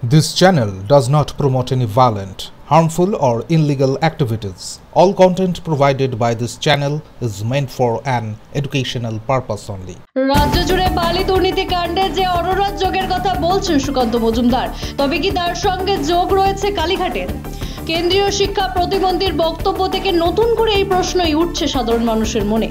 This channel does not promote any violent, harmful or illegal activities. All content provided by this channel is meant for an educational purpose only. রাজ্য জুড়ে বালি দুর্নীতি কাণ্ডে যে অরোরার যোগের কথা বলছেন সুকান্ত মজুমদার, তবে কি তার সঙ্গে যোগ রয়েছে কালীঘাটের? কেন্দ্রীয় শিক্ষা প্রতিমন্ত্রীর বক্তব্য থেকে নতুন করে এই প্রশ্নই উঠছে সাধারণ মানুষের মনে।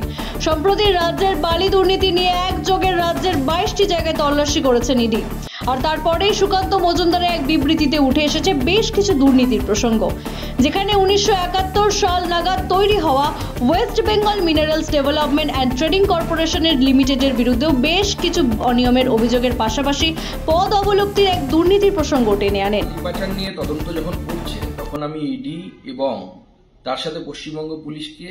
সম্প্রতি রাজ্যের বালি দুর্নীতি নিয়ে একযোগে রাজ্যের 22টি জায়গায় তল্লাশি করেছেন ইডি। আর তারপরেই সুকান্ত মজুমদারের এক বিবৃতিতে উঠে এসেছে বেশ কিছু দুর্নীতির প্রসঙ্গ, যেখানে 1971 সাল নাগাদ তৈরি হওয়া West Bengal minerals development and trading কর্পোরেশনের লিমিটেডের বিরুদ্ধেও বেশ কিছু অনিয়মের অভিযোগের পাশাপাশি পদ অবলুপ্তির এক দুর্নীতির প্রসঙ্গ টেনে আনেন। নির্বাচন নিয়ে তদন্ত যখন করছে তখন আমি ইডি এবং তার সাথে পশ্চিমবঙ্গ পুলিশকে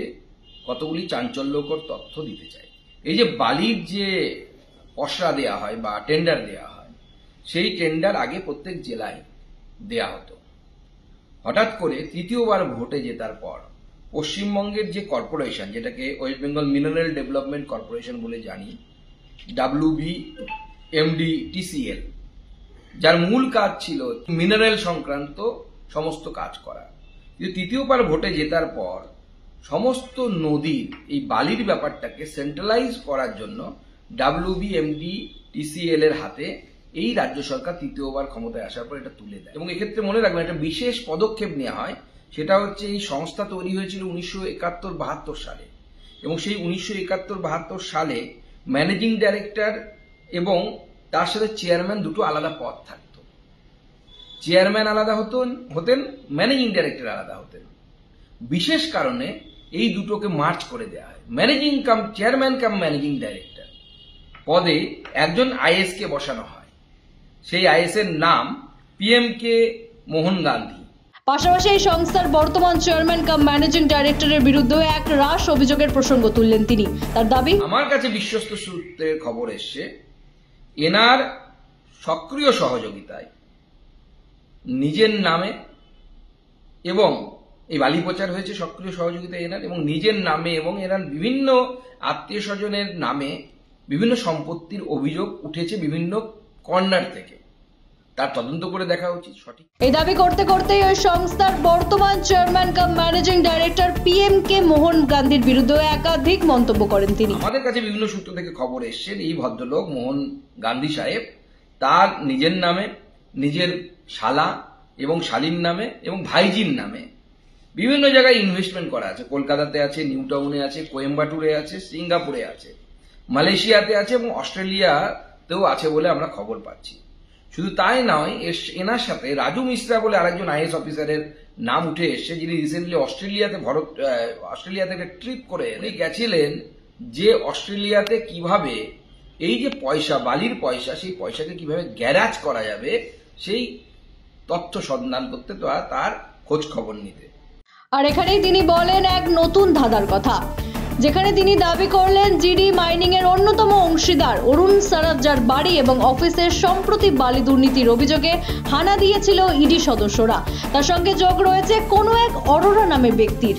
কতগুলি চাঞ্চল্যকর তথ্য দিতে চাই। এই যে বালির যে পসরা দেয়া হয় বা টেন্ডার দেয়া হয়, সেই টেন্ডার আগে প্রত্যেক জেলায় দেয়া হতো। হঠাৎ করে তৃতীয়বার ভোটে জেতার পর পশ্চিমবঙ্গের যে কর্পোরেশন, যেটাকে West Bengal mineral development corporation বলে জানি, WBMDTCL, যার মূল কাজ ছিল মিনারেল সংক্রান্ত সমস্ত কাজ করা, কিন্তু তৃতীয়বার ভোটে জেতার পর সমস্ত নদীর এই বালির ব্যাপারটাকে সেন্ট্রালাইজ করার জন্য WBMDTCL এর হাতে এই রাজ্য সরকার তৃতীয়বার ক্ষমতায় আসার পর এটা তুলে দেয়। এবং এক্ষেত্রে মনে রাখবেন একটা বিশেষ পদক্ষেপ নেওয়া হয়, সেটা হচ্ছে এই সংস্থা তৈরি হয়েছিল 1971-72 সালে, এবং সেই 1971-72 সালে ম্যানেজিং ডাইরেক্টর এবং তার সাথে চেয়ারম্যান দুটো আলাদা পদ থাকত। চেয়ারম্যান আলাদা হতেন, ম্যানেজিং ডাইরেক্টর আলাদা হতেন। বিশেষ কারণে এই দুটোকে মার্চ করে দেওয়া হয়। চেয়ারম্যান কাম ম্যানেজিং ডাইরেক্টর পদে একজন আইএস কে বসানো হয়। সেই আইএস এর নাম PMK মোহন গান্ধী। পাশাপাশি এই সংস্থার বর্তমান চেয়ারম্যান কাম ম্যানেজিং ডাইরেক্টরের বিরুদ্ধে এক রাশ অভিযোগের প্রসঙ্গ তুললেন তিনি। তার দাবি, আমার কাছে বিশ্বস্ত সূত্রের খবর এসছে, এনার সক্রিয় সহযোগিতায় নিজের নামে, এবং এই বালি প্রচার হয়েছে সক্রিয় সহযোগিতা এনার, এবং নিজের নামে এবং এনার বিভিন্ন আত্মীয় স্বজনের নামে বিভিন্ন সম্পত্তির অভিযোগ উঠেছে বিভিন্ন কর্নার থেকে। তার তদন্ত করে দেখা উচিত সঠিক। এই দাবি করতে করতেই ওই সংস্থার বর্তমান চেয়ারম্যান কাম ম্যানেজিং ডাইরেক্টর PMK মোহন গান্ধীর বিরুদ্ধে একাধিক মন্তব্য করেন তিনি। আমাদের কাছে বিভিন্ন সূত্র থেকে খবর এসছে, এই ভদ্রলোক মোহন গান্ধী সাহেব তার নিজের নামে, নিজের শালা এবং শালীর নামে এবং ভাইজির নামে বিভিন্ন জায়গায় ইনভেস্টমেন্ট করা আছে। কলকাতাতে আছে, নিউ টাউনে আছে, কোয়েম্বাটুরে আছে, সিঙ্গাপুরে আছে, মালয়েশিয়াতে আছে এবং অস্ট্রেলিয়াতেও আছে বলে আমরা খবর পাচ্ছি। শুধু তাই নয়, এনার সাথে রাজু মিশ্রা বলে আরেকজন IAS অফিসারের নাম উঠে এসছে, যিনি রিসেন্টলি অস্ট্রেলিয়াতে একটা ট্রিপ করে গেছিলেন, যে অস্ট্রেলিয়াতে কিভাবে এই যে পয়সা, বালির পয়সা, সেই পয়সাকে কিভাবে গ্যারাজ করা যাবে সেই তথ্য সন্ধান করতে, তার খোঁজ খবর নিতে। আর এখানেই তিনি বলেন এক নতুন ধাঁধার কথা, যেখানে তিনি দাবি করলেন GD মাইনিং এর অন্যতম অংশীদার অরুণ সারাফ, যার বাড়ি এবং অফিসের সম্প্রতি বালি দুর্নীতির অভিযোগে হানা দিয়েছিল ইডি সদস্যরা, তার সঙ্গে যোগ রয়েছে কোনো এক অরোরা নামে ব্যক্তির।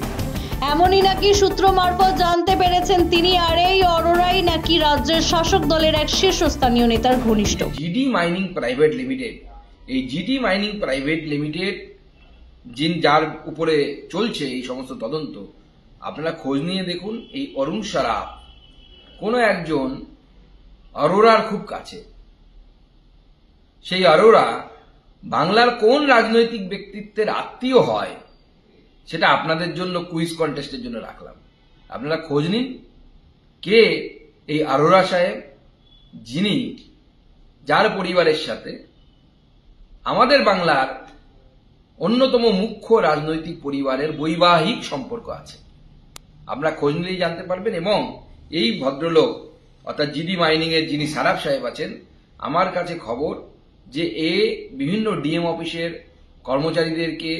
এমনই নাকি সূত্র মারফত জানতে পেরেছেন তিনি, আর এই অরোরাই নাকি রাজ্যের শাসক দলের এক শীর্ষস্থানীয় নেতার ঘনিষ্ঠ। GD মাইনিং প্রাইভেট লিমিটেড, এই GD মাইনিং প্রাইভেট লিমিটেড যার উপরে চলছে এই সমস্ত তদন্ত, আপনারা খোঁজ নিয়ে দেখুন, এই অরুণ সারাফ কোন একজন অরোরার খুব কাছে। সেই অরোরা বাংলার কোন রাজনৈতিক ব্যক্তিত্বের আত্মীয় হয়, সেটা আপনাদের জন্য কুইজ কন্টেস্টের জন্য রাখলাম। আপনারা খোঁজ নিন কে এই অরোরা সাহেব, যার পরিবারের সাথে আমাদের বাংলার অন্যতম মুখ্য রাজনৈতিক পরিবারের বৈবাহিক সম্পর্ক আছে। আপনারা খোঁজ নিলেই জানতে পারবেন। এবং এই ভদ্রলোক অর্থাৎ GD মাইনিং এর যিনি সারাফ সাহেব আছেন, আমার কাছে খবর যে বিভিন্ন DM অফিসের কর্মচারীদেরকে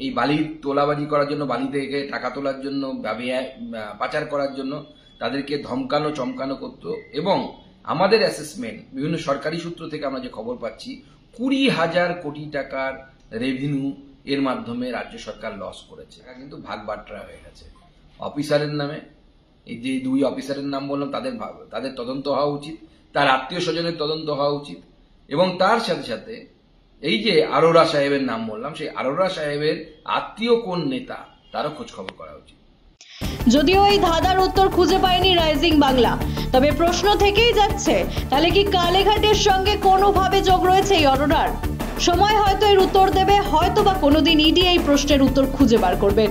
এই বালি তোলাবাজি করার জন্য, বালি থেকে টাকা তোলার জন্য, পাচার করার জন্য তাদেরকে ধমকানো চমকানো করত। এবং আমাদের অ্যাসেসমেন্ট, বিভিন্ন সরকারি সূত্র থেকে আমরা যে খবর পাচ্ছি, 20,000 কোটি টাকার রেভিনিউ এর মাধ্যমে রাজ্য সরকার লস করেছে। কিন্তু ভাগ বাটরা হয়ে গেছে অফিসারের নামে। এই যে দুই অফিসারের নাম বললাম, তাদের তদন্ত হওয়া উচিত, তার আত্মীয় স্বজনের তদন্ত হওয়া উচিত, এবং তার সাথে সাথে এই যে আরোরা সাহেবের নাম বললাম, সেই আরোরা সাহেবের আত্মীয় কোন নেতা তারও খোঁজ খবর করা উচিত। যদিও এই ধাঁধার উত্তর খুঁজে পায়নি রাইজিং বাংলা, তবে প্রশ্ন থেকেই যাচ্ছে, তাহলে কি কালীঘাটের সঙ্গে কোনোভাবে যোগ রয়েছে এই অরোরার? সময় হয়তো এর উত্তর দেবে, হয়তো বা কোনোদিন ইডি এই প্রশ্নের উত্তর খুঁজে বার করবেন।